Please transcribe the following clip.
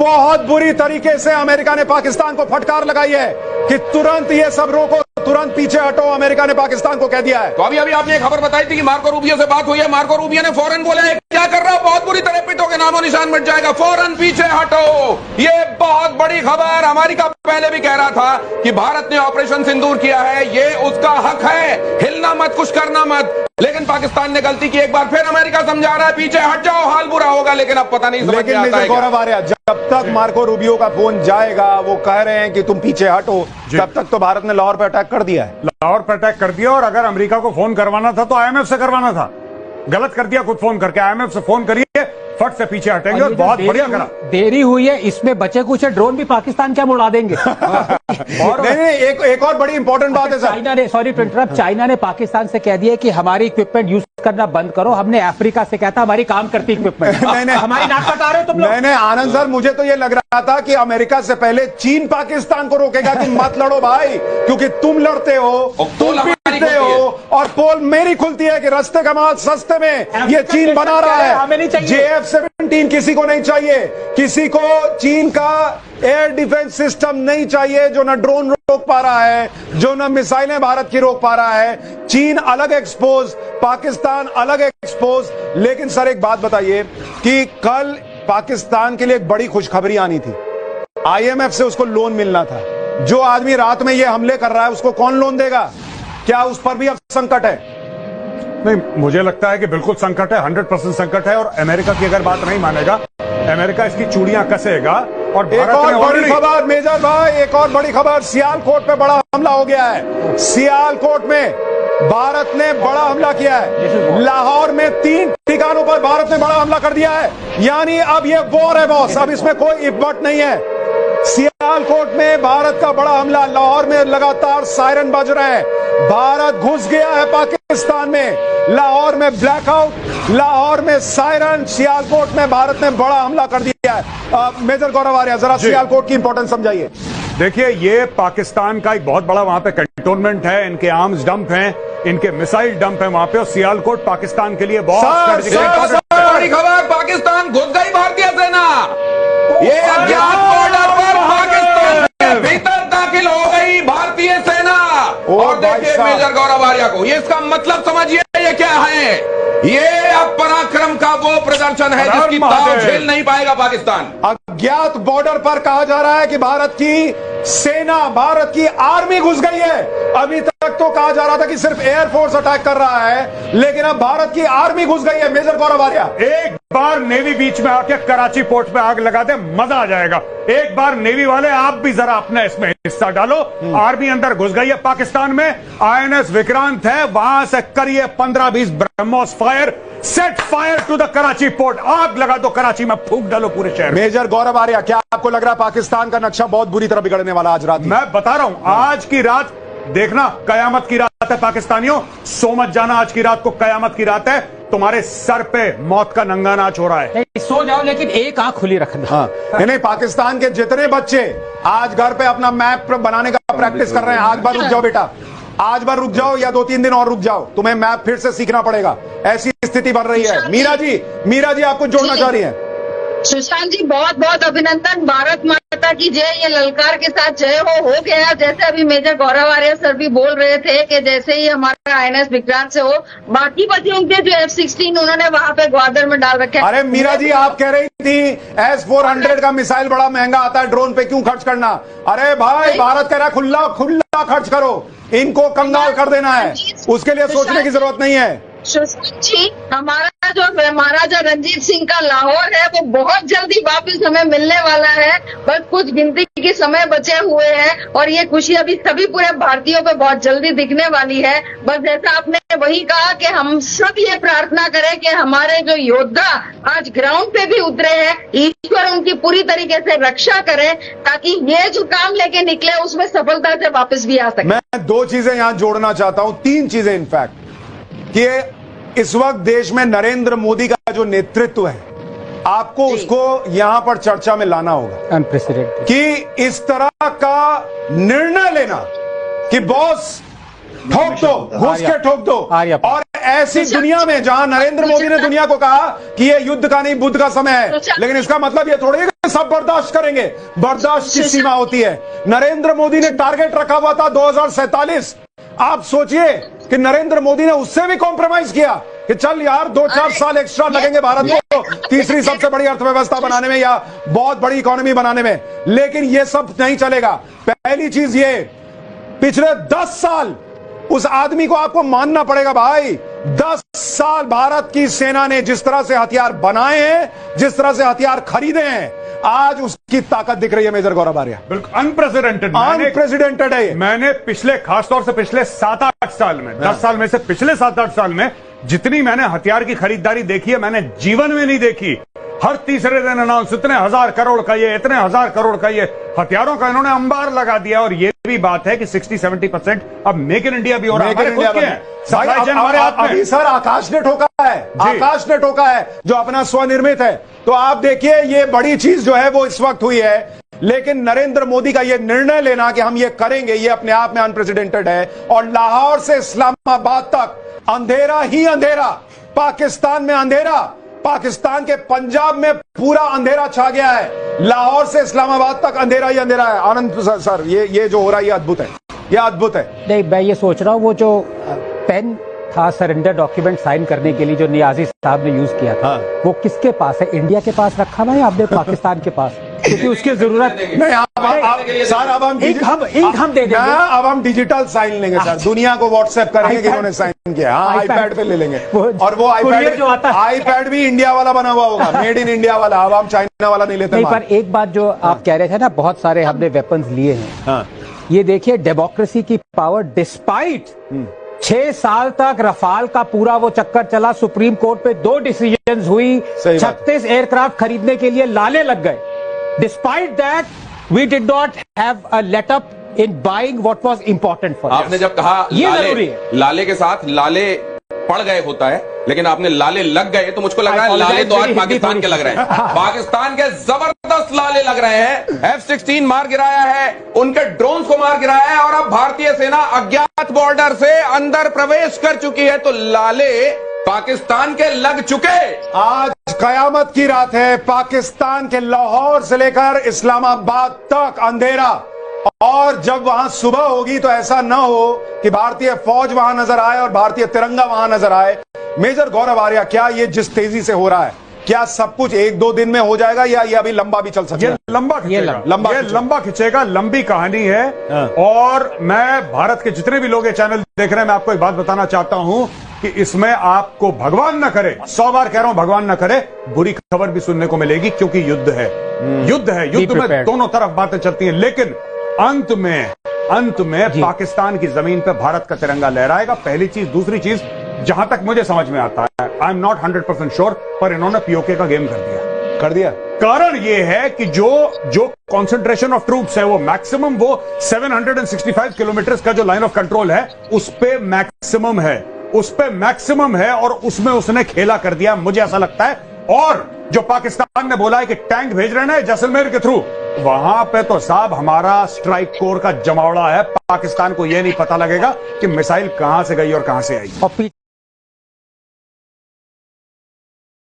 बहुत बुरी तरीके से अमेरिका ने पाकिस्तान को फटकार लगाई है कि तुरंत ये सब रोको, तुरंत पीछे हटो। अमेरिका ने पाकिस्तान को कह दिया है। तो अभी आपने एक खबर बताई थी कि मार्को रूबियो से बात हुई है। मार्को रूबियो ने फौरन बोला है क्या कर रहा हो, बहुत बुरी तरह पिटोगे, नामो निशान मिट जाएगा, फौरन पीछे हटो। ये बहुत बड़ी खबर। अमेरिका पहले भी कह रहा था कि भारत ने ऑपरेशन सिंदूर किया है, ये उसका हक है, हिलना मत, कुछ करना मत। लेकिन पाकिस्तान ने गलती की। एक बार फिर अमेरिका समझा रहा है पीछे हट जाओ, हाल बुरा होगा। लेकिन अब पता नहीं समझ में आता है। गौरव आर्या, जब तक मार्को रूबियो का फोन जाएगा, वो कह रहे हैं कि तुम पीछे हटो, तब तक तो भारत ने लाहौर पर अटैक कर दिया है। लाहौर पर अटैक कर दिया। और अगर अमेरिका को फोन करवाना था तो आईएमएफ से करवाना था। गलत कर दिया खुद फोन करके। आईएमएफ से फोन करिए, फट से पीछे हटेंगे। और बहुत बढ़िया करा। देरी हुई है, इसमें बचे कुछ ड्रोन भी पाकिस्तान क्या उड़ा देंगे। और एक और बड़ी इंपॉर्टेंट बात है सर, चाइना ने, सॉरी टू इंटरप्ट, चाइना ने पाकिस्तान से कह दिया कि हमारी इक्विपमेंट यूज करना बंद करो। हमने अफ्रीका से कहता हमारी काम करती इक्विपमेंट। हमारी नाक कटा रहे हो तुम लोग। नहीं आनंद सर, मुझे तो ये लग रहा था कि अमेरिका से पहले चीन पाकिस्तान को रोकेगा कि मत लड़ो भाई, क्योंकि तुम लड़ते हो, तुम पीटते हो, और पोल मेरी खुलती है कि रास्ते का माल सस्ते में ये चीन बना रहा है। JF-17 किसी को नहीं चाहिए, किसी को चीन का एयर डिफेंस सिस्टम नहीं चाहिए जो न ड्रोन रोक पा रहा है, जो न मिसाइलें भारत की रोक पा रहा है। चीन अलग एक्सपोज, पाकिस्तान अलग एक्सपोज। लेकिन सर एक बात बताइए कि कल पाकिस्तान के लिए एक बड़ी खुशखबरी आनी थी। IMF से उसको लोन मिलना था। जो आदमी रात में ये हमले कर रहा है उसको कौन लोन देगा? क्या उस पर भी अब संकट है? नहीं, मुझे लगता है कि बिल्कुल संकट है, 100% संकट है। और अमेरिका की अगर बात नहीं मानेगा, अमेरिका इसकी चूड़ियां कसेगा। और एक और बड़ी खबर मेजर भाई, एक और बड़ी खबर, सियालकोट पे बड़ा हमला हो गया है। सियालकोट में भारत ने बड़ा हमला किया है। लाहौर में 3 ठिकानों पर भारत ने बड़ा हमला कर दिया है। यानी अब ये वॉर है बॉस, अब इसमें कोई इफबट नहीं है। सियालकोट में भारत का बड़ा हमला, लाहौर में लगातार सायरन बज रहे हैं। भारत घुस गया है पाकिस्तान में। लाहौर में ब्लैकआउट, लाहौर में सायरन, सियालकोट में भारत ने बड़ा हमला कर दिया है। मेजर गौरव आर्या, जरा सियालकोट की इंपॉर्टेंस समझाइए। देखिए, ये पाकिस्तान का एक बहुत बड़ा वहां पे कैंटोनमेंट है, इनके आर्म्स डंप हैं, इनके मिसाइल डंप है वहां पे। और सियालकोट पाकिस्तान के लिए बहुत बड़ी खबर, पाकिस्तान घुस गई भारतीय सेना। ये अज्ञात बॉर्डर पर पाकिस्तान के भीतर दाखिल हो गई भारतीय सेना। और देखिए मेजर गौरव आर्या को, ये इसका मतलब समझिए ये क्या है। ये अब पराक्रम का वो प्रदर्शन है जिसकी ताव झेल नहीं पाएगा पाकिस्तान। अज्ञात बॉर्डर पर कहा जा रहा है कि भारत की सेना, भारत की आर्मी घुस गई है। अभी तक तो कहा जा रहा था कि सिर्फ एयरफोर्स अटैक कर रहा है, लेकिन अब भारत की आर्मी घुस गई है। मेजर गौरव आर्या, एक बार नेवी बीच में आके कराची पोर्ट पे आग लगा दे, मजा आ जाएगा। एक बार नेवी वाले आप भी जरा अपना इसमें हिस्सा डालो। आर्मी अंदर घुस गई है पाकिस्तान में। INS विक्रांत है, वहां से करिए 15-20 BrahMos fire, set fire to the Karachi port. आग लगा दो कराची में, फूंक डालो पूरे शहर। मेजर गौरव आर्या, क्या आपको लग रहा है पाकिस्तान का नक्शा बहुत बुरी तरह बिगड़ने वाला आज रात? मैं बता रहा हूं, आज की रात देखना कयामत की रात है पाकिस्तानियों। सो मत जाना, आज की रात को कयामत की रात है। तुम्हारे सर पे मौत का नंगा नाच हो रहा है। नहीं, सो जाओ लेकिन एक आंख खुली रखना। हाँ, नहीं, पाकिस्तान के जितने बच्चे आज घर पे अपना मैप बनाने का प्रैक्टिस कर रहे हैं, आज बार रुक जाओ बेटा, आज बार रुक जाओ या 2-3 दिन और रुक जाओ, तुम्हें मैप फिर से सीखना पड़ेगा। ऐसी स्थिति बन रही है। मीरा जी आपको जोड़ना चाह रही है। सुशांत जी, बहुत बहुत अभिनंदन। भारत माता की जय। ये ललकार के साथ जय हो गया। जैसे अभी मेजर गौरव आर्या सर भी बोल रहे थे कि जैसे ही हमारा INS विक्रांत से हो, बाकी बच्चों के जो F-16 उन्होंने वहां पे ग्वादर में डाल रखे। अरे मीरा जी, आप कह रही थी S-400 का मिसाइल बड़ा महंगा आता है, ड्रोन पे क्यों खर्च करना? अरे भाई, भारत कह रहा है खुला खुला खर्च करो, इनको कंगाल कर देना है, उसके लिए सोचने की जरूरत नहीं है। सुशांत जी, हमारा जो महाराजा रंजीत सिंह का लाहौर है वो बहुत जल्दी वापस हमें मिलने वाला है। बस कुछ गिनती के समय बचे हुए हैं और ये खुशी अभी सभी पूरे भारतीयों पे बहुत जल्दी दिखने वाली है। बस जैसा आपने वही कहा कि हम सब ये प्रार्थना करें कि हमारे जो योद्धा आज ग्राउंड पे भी उतरे हैं, ईश्वर उनकी पूरी तरीके से रक्षा करे ताकि ये जो काम लेके निकले उसमें सफलता से वापस भी आ सके। मैं 2 चीजें यहां जोड़ना चाहता हूं, 3 चीजें इनफैक्ट, कि इस वक्त देश में नरेंद्र मोदी का जो नेतृत्व है, आपको उसको यहां पर चर्चा में लाना होगा। अनप्रेसिडेंटेड कि इस तरह का निर्णय लेना कि बॉस ठोक दो, घुस के ठोक दो। और ऐसी दुनिया में जहां नरेंद्र मोदी ने दुनिया को कहा कि ये युद्ध का नहीं बुद्ध का समय है, लेकिन इसका मतलब ये थोड़ी है कि सब बर्दाश्त करेंगे। बर्दाश्त की सीमा होती है। नरेंद्र मोदी ने टारगेट रखा हुआ था 2047। आप सोचिए कि नरेंद्र मोदी ने उससे भी कॉम्प्रोमाइज किया कि चल यार 2-4 साल एक्स्ट्रा लगेंगे भारत को तीसरी सबसे बड़ी अर्थव्यवस्था बनाने में या बहुत बड़ी इकोनॉमी बनाने में। लेकिन यह सब नहीं चलेगा। पहली चीज ये, पिछले 10 साल उस आदमी को आपको मानना पड़ेगा भाई। 10 साल भारत की सेना ने जिस तरह से हथियार बनाए हैं, जिस तरह से हथियार खरीदे हैं, आज उसकी ताकत दिख रही है मेजर गौरव आर्या। बिल्कुल अनप्रेसिडेंटेड है। मैंने पिछले, खासतौर से पिछले 7-8 साल में, 10 साल में से पिछले 7-8 साल में जितनी मैंने हथियार की खरीदारी देखी है, मैंने जीवन में नहीं देखी। हर तीसरे दिन अनाउंस, इतने हजार करोड़ का ये, इतने हजार करोड़ का ये, हथियारों का इन्होंने अंबार लगा दिया। और ये भी बात है कि 60-70% अब मेक इन इंडिया भी हो रहा है। अभी सर आकाश ने ठोका है, आकाश ने ठोका है जो अपना स्वनिर्मित है। तो आप देखिए ये बड़ी चीज जो है वो इस वक्त हुई है। लेकिन नरेंद्र मोदी का ये निर्णय लेना कि हम ये करेंगे, ये अपने आप में अनप्रेसिडेंटेड है। और लाहौर से इस्लामाबाद तक अंधेरा ही अंधेरा, पाकिस्तान में अंधेरा, पाकिस्तान के पंजाब में पूरा अंधेरा छा गया है। लाहौर से इस्लामाबाद तक अंधेरा ही अंधेरा है। आनंद सर ये जो हो रहा है ये अद्भुत है, ये अद्भुत है। नहीं, मैं ये सोच रहा हूँ वो जो पेन था सरेंडर डॉक्यूमेंट साइन करने के लिए जो नियाजी साहब ने यूज किया था, वो किसके पास है? इंडिया के पास रखा हुआ है आपने पाकिस्तान के पास? क्योंकि उसकी जरूरत नहीं। सर अब हम दे देंगे। अब हम डिजिटल साइन लेंगे सर, दुनिया को व्हाट्सएप करेंगे कि उन्होंने साइन किया। हाँ, आईपैड पे ले लेंगे। और वो आईपैड भी इंडिया वाला बना हुआ होगा, मेड इन इंडिया वाला। अब हम चाइना वाला नहीं लेते। नहीं, पर एक बात जो आप कह रहे थे ना, बहुत सारे हमने वेपन्स लिए हैं। ये देखिए डेमोक्रेसी की पावर, डिस्पाइट 6 साल तक रफाल का पूरा वो चक्कर चला, सुप्रीम कोर्ट पे 2 डिसीजंस हुई, 36 एयरक्राफ्ट खरीदने के लिए लाले लग गए। Despite that we did not have a let up in buying what was important for. आपने जब कहा ये जरूरी है, लाले के साथ लाले पड़ गए होता है, लेकिन आपने लाले लग गए तो मुझको लग रहा है लाले तो आज पाकिस्तान के लग रहे हैं। पाकिस्तान के जबरदस्त लाले लग रहे हैं। F-16 मार गिराया है, उनके ड्रोन्स को मार गिराया है, और अब भारतीय सेना अज्ञात बॉर्डर से अंदर प्रवेश कर चुकी है। तो लाले पाकिस्तान के लग चुके। आज कयामत की रात है। पाकिस्तान के लाहौर से लेकर इस्लामाबाद तक अंधेरा, और जब वहां सुबह होगी तो ऐसा ना हो कि भारतीय फौज वहां नजर आए और भारतीय तिरंगा वहां नजर आए। मेजर गौरव आर्या, क्या ये जिस तेजी से हो रहा है, क्या सब कुछ 1-2 दिन में हो जाएगा या ये अभी लंबा भी चल सकता है? लंबा खिंचेगा, लंबी कहानी है। और मैं भारत के जितने भी लोग ये चैनल देख रहे हैं, मैं आपको एक बात बताना चाहता हूं कि इसमें आपको भगवान न करे, 100 बार कह रहा हूं भगवान न करे, बुरी खबर भी सुनने को मिलेगी, क्योंकि युद्ध है। युद्ध है, युद्ध में दोनों तरफ बातें चलती हैं। लेकिन अंत में पाकिस्तान की जमीन पर भारत का तिरंगा लहराएगा, पहली चीज। दूसरी चीज, जहां तक मुझे समझ में आता है, आई एम नॉट 100% श्योर, पर इन्होंने पीओके का गेम कर दिया। कारण यह है कि जो कॉन्सेंट्रेशन ऑफ ट्रूप्स है, वो मैक्सिमम, वो 765 किलोमीटर का जो लाइन ऑफ कंट्रोल है, उस पे मैक्सिमम है, और उसमें उसने खेला कर दिया, मुझे ऐसा लगता है। और जो पाकिस्तान ने बोला है कि टैंक भेज रहे हैं जैसलमेर के थ्रू, वहां पे तो साहब हमारा स्ट्राइक कोर का जमावड़ा है। पाकिस्तान को यह नहीं पता लगेगा कि मिसाइल कहां से गई और कहां से आई।